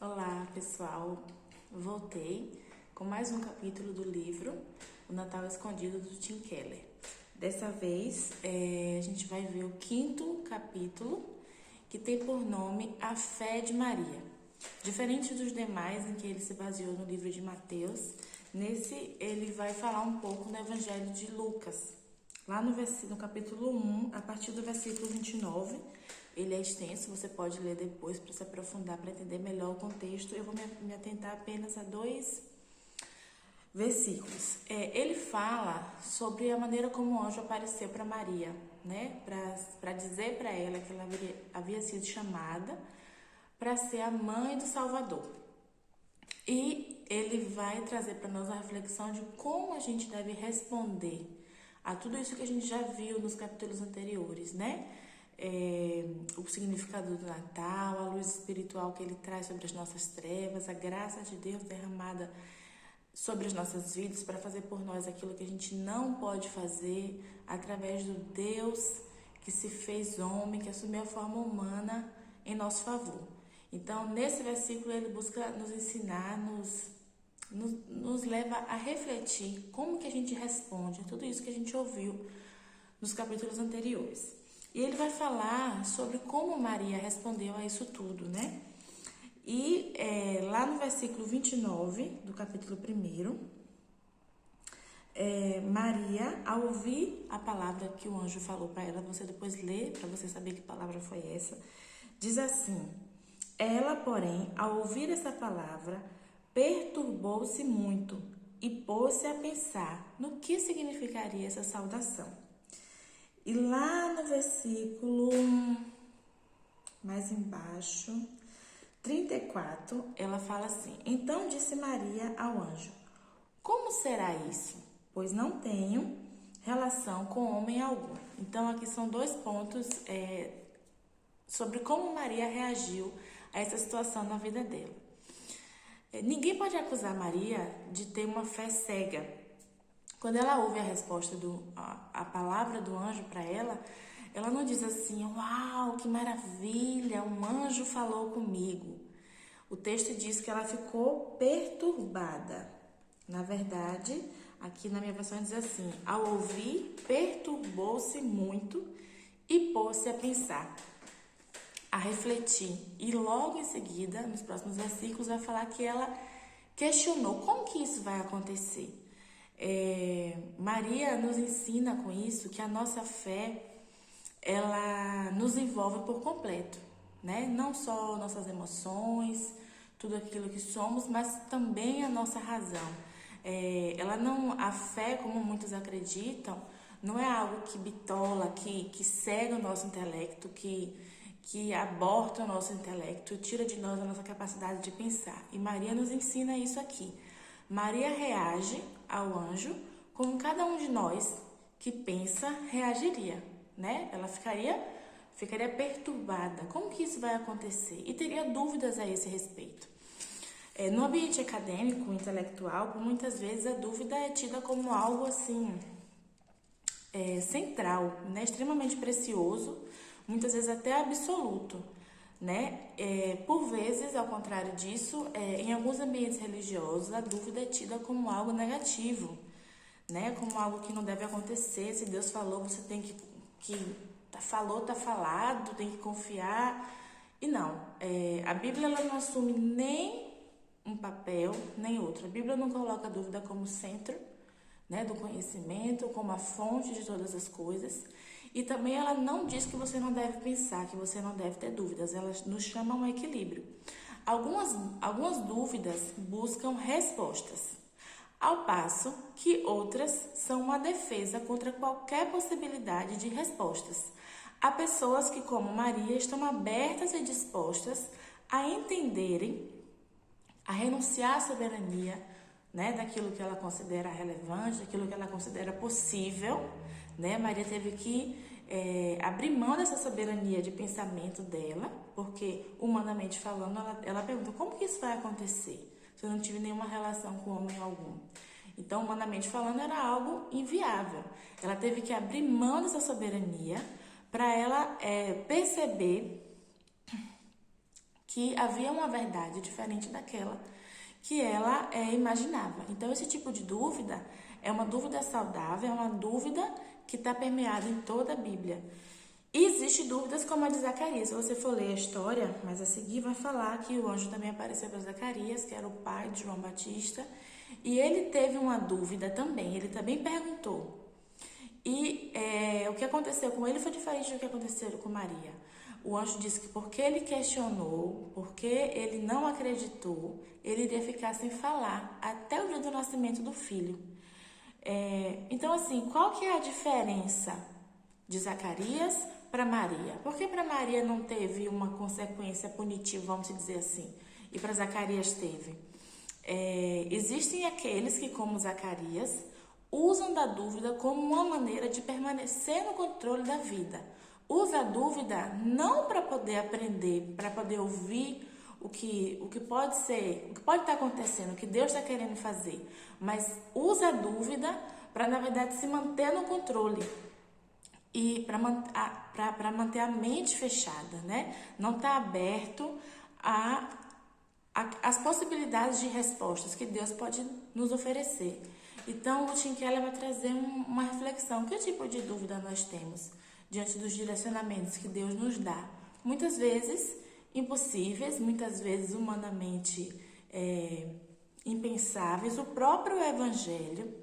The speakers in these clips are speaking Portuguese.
Olá, pessoal. Voltei com mais um capítulo do livro O Natal Escondido, do Tim Keller. Dessa vez, a gente vai ver o quinto capítulo, que tem por nome A Fé de Maria. Diferente dos demais, em que ele se baseou no livro de Mateus, nesse ele vai falar um pouco no Evangelho de Lucas. Lá no capítulo 1, a partir do versículo 29, ele é extenso, você pode ler depois para se aprofundar, para entender melhor o contexto. Eu vou me atentar apenas a dois versículos. Ele fala sobre a maneira como o anjo apareceu para Maria, né? Para dizer para ela que ela havia sido chamada para ser a mãe do Salvador. E ele vai trazer para nós a reflexão de como a gente deve responder a tudo isso que a gente já viu nos capítulos anteriores, né? O significado do Natal, a luz espiritual que ele traz sobre as nossas trevas, a graça de Deus derramada sobre as nossas vidas para fazer por nós aquilo que a gente não pode fazer, através do Deus que se fez homem, que assumiu a forma humana em nosso favor. Então, nesse versículo, ele busca nos ensinar, nos leva a refletir como que a gente responde a tudo isso que a gente ouviu nos capítulos anteriores. E ele vai falar sobre como Maria respondeu a isso tudo, né? E lá no versículo 29 do capítulo 1, Maria, ao ouvir a palavra que o anjo falou para ela, você depois lê para você saber que palavra foi essa, diz assim: ela, porém, ao ouvir essa palavra, perturbou-se muito e pôs-se a pensar no que significaria essa saudação. E lá no versículo mais embaixo, 34, ela fala assim: então disse Maria ao anjo: como será isso? Pois não tenho relação com homem algum. Então aqui são dois pontos sobre como Maria reagiu a essa situação na vida dela. Ninguém pode acusar Maria de ter uma fé cega. Quando ela ouve a resposta, a palavra do anjo para ela, ela não diz assim: uau, que maravilha, um anjo falou comigo. O texto diz que ela ficou perturbada. Na verdade, aqui na minha versão diz assim: ao ouvir, perturbou-se muito e pôs-se a pensar, a refletir. E logo em seguida, nos próximos versículos, vai falar que ela questionou como que isso vai acontecer. Maria nos ensina com isso que a nossa fé, ela nos envolve por completo, né? Não só nossas emoções, tudo aquilo que somos, mas também a nossa razão. A fé, como muitos acreditam, não é algo que bitola, que cega o nosso intelecto, que aborta o nosso intelecto, tira de nós a nossa capacidade de pensar. E Maria nos ensina isso aqui. Maria reage ao anjo como cada um de nós que pensa reagiria, né? Ela ficaria perturbada. Como que isso vai acontecer? E teria dúvidas a esse respeito. No ambiente acadêmico, intelectual, por muitas vezes a dúvida é tida como algo assim central, né? Extremamente precioso, muitas vezes até absoluto, né? Por vezes, ao contrário disso, em alguns ambientes religiosos, a dúvida é tida como algo negativo, né? Como algo que não deve acontecer. Se Deus falou, você tem que falou, tá falado, tem que confiar. E não, a Bíblia ela não assume nem um papel, nem outro. A Bíblia não coloca a dúvida como centro, né, do conhecimento, como a fonte de todas as coisas. E também ela não diz que você não deve pensar, que você não deve ter dúvidas. Ela nos chama a um equilíbrio. Algumas dúvidas buscam respostas, ao passo que outras são uma defesa contra qualquer possibilidade de respostas. Há pessoas que, como Maria, estão abertas e dispostas a entenderem, a renunciar à soberania, né, daquilo que ela considera relevante, daquilo que ela considera possível, né? Maria teve que abrir mão dessa soberania de pensamento dela, porque, humanamente falando, ela pergunta: como que isso vai acontecer se eu não tive nenhuma relação com homem algum? Então, humanamente falando, era algo inviável. Ela teve que abrir mão dessa soberania para ela perceber que havia uma verdade diferente daquela que ela imaginava. Então, esse tipo de dúvida é uma dúvida saudável, é uma dúvida que está permeada em toda a Bíblia. E existem dúvidas como a de Zacarias. Se você for ler a história, mas a seguir vai falar que o anjo também apareceu para Zacarias, que era o pai de João Batista, e ele teve uma dúvida também, ele também perguntou. E o que aconteceu com ele foi diferente do que aconteceu com Maria. O anjo disse que porque ele questionou, porque ele não acreditou, ele iria ficar sem falar até o dia do nascimento do filho. Então, assim, qual que é a diferença de Zacarias para Maria? Por que para Maria não teve uma consequência punitiva, vamos dizer assim, e para Zacarias teve? Existem aqueles que, como Zacarias, usam da dúvida como uma maneira de permanecer no controle da vida. Usa a dúvida não para poder aprender, para poder ouvir o que pode ser, o que pode estar acontecendo, o que Deus está querendo fazer, mas usa a dúvida para, na verdade, se manter no controle e para manter a mente fechada, né? Não está aberto às possibilidades de respostas que Deus pode nos oferecer. Então, o Tim Keller vai trazer uma reflexão. Que tipo de dúvida nós temos diante dos direcionamentos que Deus nos dá? Muitas vezes impossíveis, muitas vezes humanamente impensáveis. O próprio Evangelho,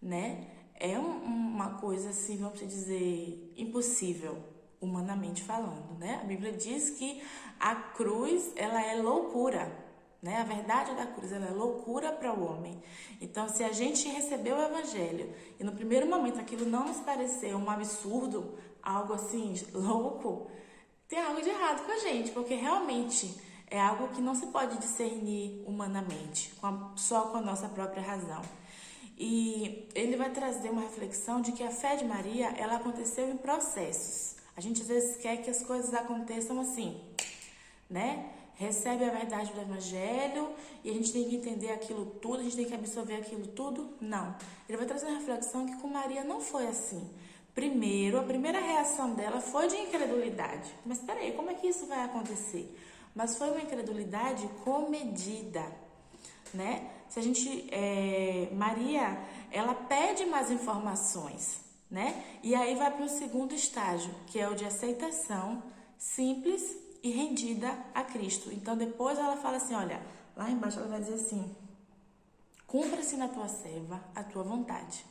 né, é uma coisa assim, vamos dizer, impossível, humanamente falando, né? A Bíblia diz que a cruz, ela é loucura. Né? A verdade da cruz, ela é loucura para o homem. Então, se a gente recebeu o Evangelho e no primeiro momento aquilo não nos pareceu um absurdo, algo assim louco, tem algo de errado com a gente, porque realmente é algo que não se pode discernir humanamente, só com a nossa própria razão. E ele vai trazer uma reflexão de que a fé de Maria, ela aconteceu em processos. A gente às vezes quer que as coisas aconteçam assim, né? Recebe a verdade do Evangelho e a gente tem que entender aquilo tudo, a gente tem que absorver aquilo tudo. Não. Ele vai trazer uma reflexão que com Maria não foi assim. Primeiro, a primeira reação dela foi de incredulidade. Mas peraí, como é que isso vai acontecer? Mas foi uma incredulidade comedida, né? Se a gente, Maria, ela pede mais informações, né? E aí vai para o segundo estágio, que é o de aceitação simples e rendida a Cristo. Então, depois ela fala assim, olha, lá embaixo ela vai dizer assim, cumpra-se na tua serva a tua vontade.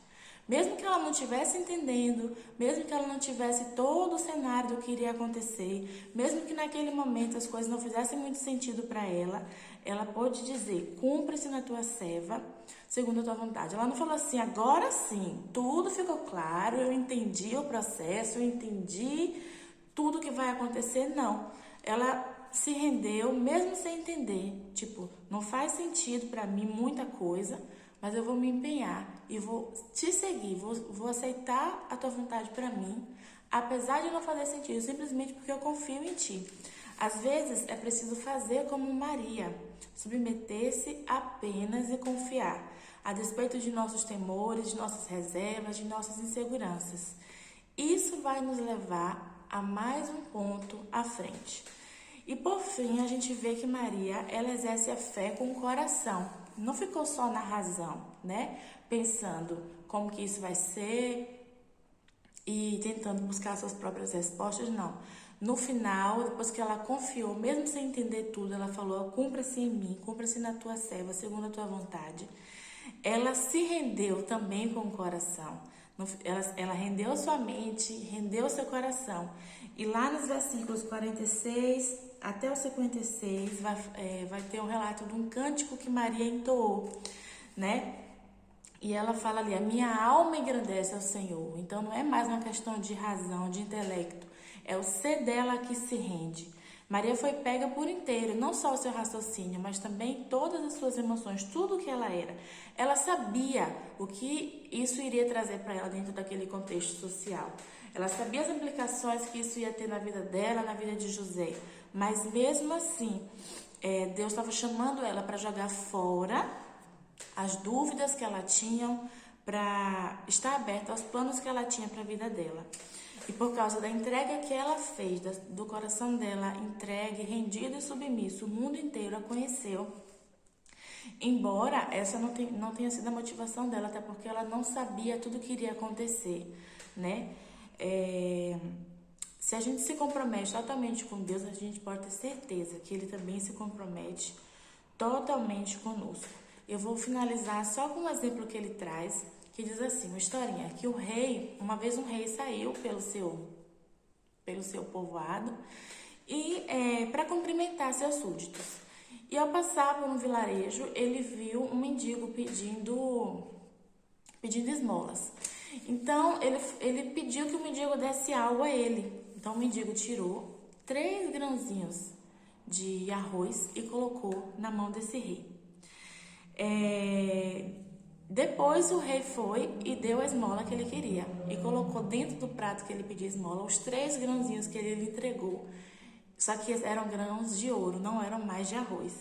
Mesmo que ela não estivesse entendendo, mesmo que ela não tivesse todo o cenário do que iria acontecer, mesmo que naquele momento as coisas não fizessem muito sentido para ela pôde dizer, cumpra-se na tua serva, segundo a tua vontade. Ela não falou assim, agora sim, tudo ficou claro, eu entendi o processo, eu entendi tudo que vai acontecer, não. Ela se rendeu, mesmo sem entender, tipo, não faz sentido para mim muita coisa, mas eu vou me empenhar e vou te seguir, vou aceitar a tua vontade para mim, apesar de não fazer sentido, simplesmente porque eu confio em ti. Às vezes é preciso fazer como Maria, submeter-se apenas e confiar, a despeito de nossos temores, de nossas reservas, de nossas inseguranças. Isso vai nos levar a mais um ponto à frente. E por fim, a gente vê que Maria, ela exerce a fé com o coração. Não ficou só na razão, né? Pensando como que isso vai ser e tentando buscar suas próprias respostas, não. No final, depois que ela confiou, mesmo sem entender tudo, ela falou, cumpra-se em mim, cumpra-se na tua serva, segundo a tua vontade. Ela se rendeu também com o coração. Ela rendeu sua mente, rendeu seu coração. E lá nos versículos 46 até o 56 vai ter um relato de um cântico que Maria entoou, né? E ela fala ali, a minha alma engrandece ao Senhor. Então não é mais uma questão de razão, de intelecto. É o ser dela que se rende. Maria foi pega por inteiro, não só o seu raciocínio, mas também todas as suas emoções, tudo o que ela era. Ela sabia o que isso iria trazer para ela dentro daquele contexto social. Ela sabia as implicações que isso ia ter na vida dela, na vida de José. Mas mesmo assim, Deus estava chamando ela para jogar fora as dúvidas que ela tinha, para estar aberta aos planos que ela tinha para a vida dela. E por causa da entrega que ela fez, do coração dela entregue, rendido e submisso, o mundo inteiro a conheceu. Embora essa não tenha sido a motivação dela, até porque ela não sabia tudo que iria acontecer, né? Se a gente se compromete totalmente com Deus, a gente pode ter certeza que Ele também se compromete totalmente conosco. Eu vou finalizar só com um exemplo que ele traz, que diz assim, uma historinha, que uma vez um rei saiu pelo seu povoado e para cumprimentar seus súditos. E ao passar por um vilarejo, ele viu um mendigo pedindo esmolas. Então, ele pediu que o mendigo desse algo a ele. Então, o mendigo tirou 3 grãozinhos de arroz e colocou na mão desse rei. Depois, o rei foi e deu a esmola que ele queria. E colocou dentro do prato que ele pediu esmola os 3 grãozinhos que ele lhe entregou. Só que eram grãos de ouro, não eram mais de arroz.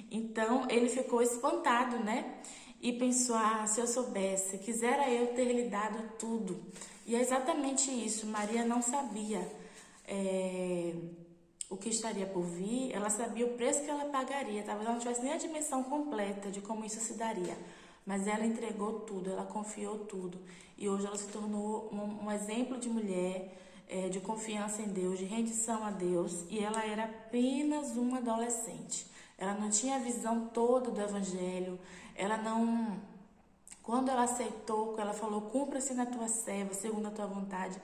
Então, ele ficou espantado, né? E pensou, se eu soubesse, quisera eu ter lhe dado tudo. E é exatamente isso, Maria não sabia o que estaria por vir, ela sabia o preço que ela pagaria, talvez ela não tivesse nem a dimensão completa de como isso se daria. Mas ela entregou tudo, ela confiou tudo. E hoje ela se tornou um exemplo de mulher, de confiança em Deus, de rendição a Deus. E ela era apenas uma adolescente. Ela não tinha a visão toda do Evangelho. Quando ela aceitou, ela falou, cumpra-se na tua serva, segundo a tua vontade.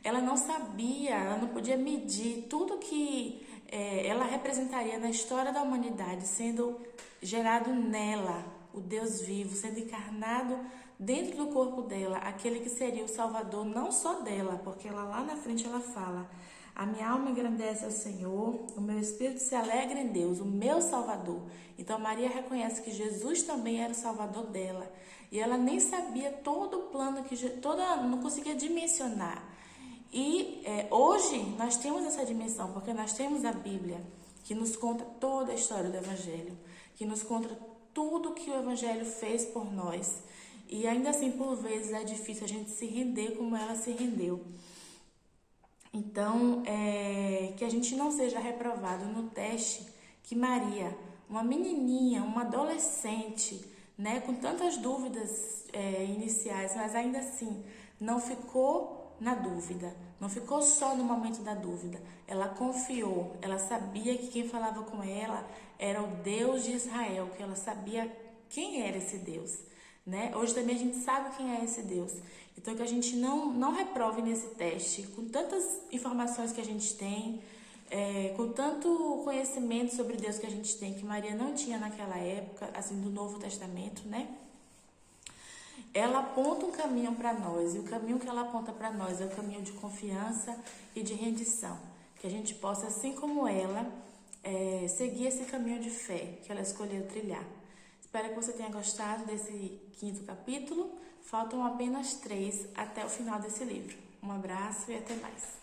Ela não sabia, ela não podia medir tudo que ela representaria na história da humanidade, sendo gerado nela, o Deus vivo, sendo encarnado dentro do corpo dela, aquele que seria o Salvador, não só dela, porque lá na frente ela fala, a minha alma engrandece ao Senhor, o meu espírito se alegra em Deus, o meu Salvador. Então Maria reconhece que Jesus também era o Salvador dela. E ela nem sabia todo o plano, não conseguia dimensionar. E hoje nós temos essa dimensão, porque nós temos a Bíblia, que nos conta toda a história do Evangelho, que nos conta tudo que o Evangelho fez por nós. E ainda assim, por vezes, é difícil a gente se render como ela se rendeu. Então, que a gente não seja reprovado no teste que Maria, uma menininha, uma adolescente, né, com tantas dúvidas iniciais, mas ainda assim não ficou na dúvida, não ficou só no momento da dúvida. Ela confiou, ela sabia que quem falava com ela era o Deus de Israel, que ela sabia quem era esse Deus, né? Hoje também a gente sabe quem é esse Deus. Então que a gente não reprove nesse teste, com tantas informações que a gente tem, com tanto conhecimento sobre Deus que a gente tem, que Maria não tinha naquela época, assim, do Novo Testamento, né? Ela aponta um caminho para nós, e o caminho que ela aponta para nós é o caminho de confiança e de rendição. Que a gente possa, assim como ela, seguir esse caminho de fé que ela escolheu trilhar. Espero que você tenha gostado desse 5º capítulo. Faltam apenas 3 até o final desse livro. Um abraço e até mais.